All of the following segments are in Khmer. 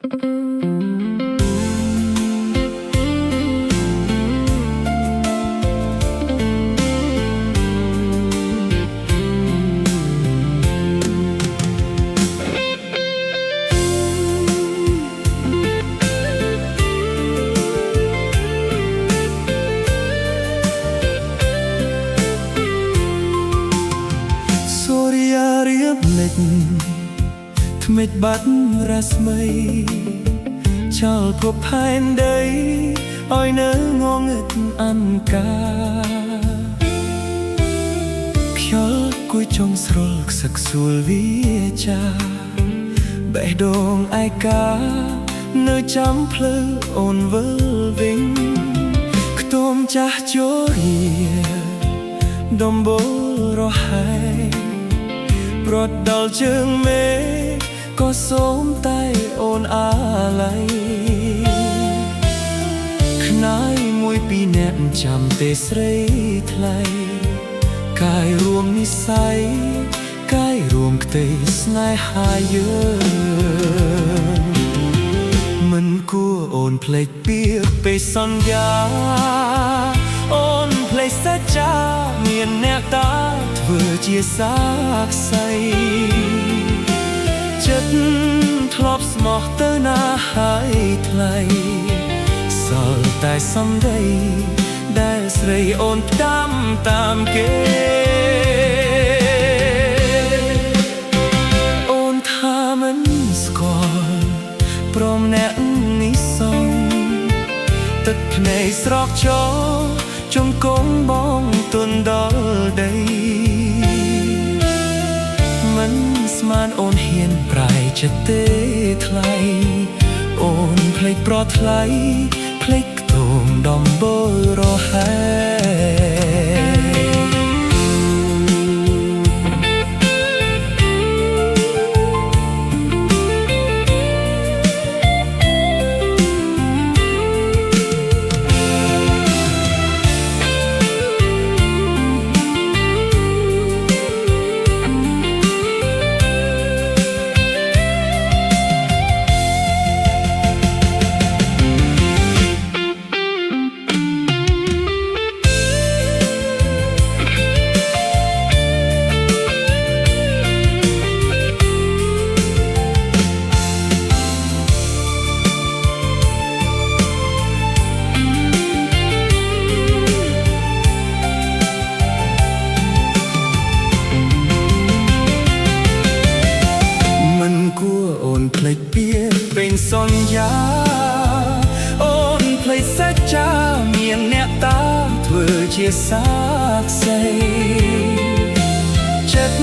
ថ្មិចបាត់រស្មីចោលភពផែនដីឲ្យនៅងងឹតអង្ការខ្យល់គួយចុងស្រុលខ្សឹកសួលវាចាបេះដូងឯកានៅចាំភ្លឺអូនវិលវិញខ្ទមចាស់ជរាដំបូលរហែប្រត់ដល់ជើងមេក៏សូមតែអូនអាឡ័យខ្នាយមួយពីរអ្នកចាំទេស្រីថ្លៃកាយរួមនិស្ស័យកាយរួមក្តីស្នេហាយើងមិនគួរអូនភ្លេចពាក្យពេលសន្យាអូនភ្លេចសច្ចាមានអ្នកតាធ្វើជាសាក្សីចិត្តធ្លាប់ស្មោះទៅណាហើយថ្លៃសល់តែសម្ដីដែលស្រីអូនផ្ដាំតាមគេអូនថាមិនស្គាល់ព្រមអ្នកនេះសងទឹកភ្នែកស្រកចោជង្គង់បងទន់ដល់ដីមិនស្មានអូនហ៊ានប្រែចិត្តទេថ្លៃអូនភ្លេចប្រថ្លៃភ្លេចខ្ទមដំបូលរហែភ្លេចពាក្យពេញសន្យាអូនភ្លេចសច្ចាមានអ្នកតាធ្វើជាសាក្សីចិត្ត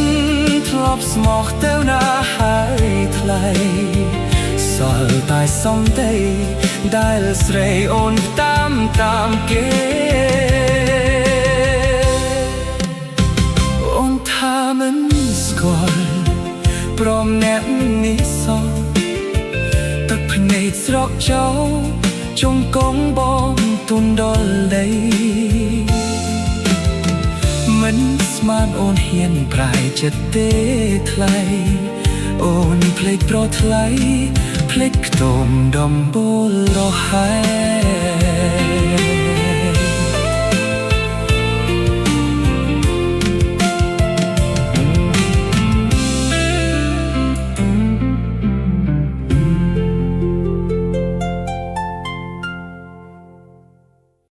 ធ្លាប់ស្មោះទៅណាហើយថ្លៃសល់តែសម្ដីដែលស្រីអូនតាមគេអូនថាមិនស្គាល់ព្រមអ្នកនេះសងទឹកភ្នែកស្រកចោជង្គង់បងទន់ដល់ដីមិនស្មានអូនហ៊ានប្រែចិត្តទេថ្លៃអូនភ្លេចប្រថ្លៃភ្លេចខ្ទមដំបូលរហែ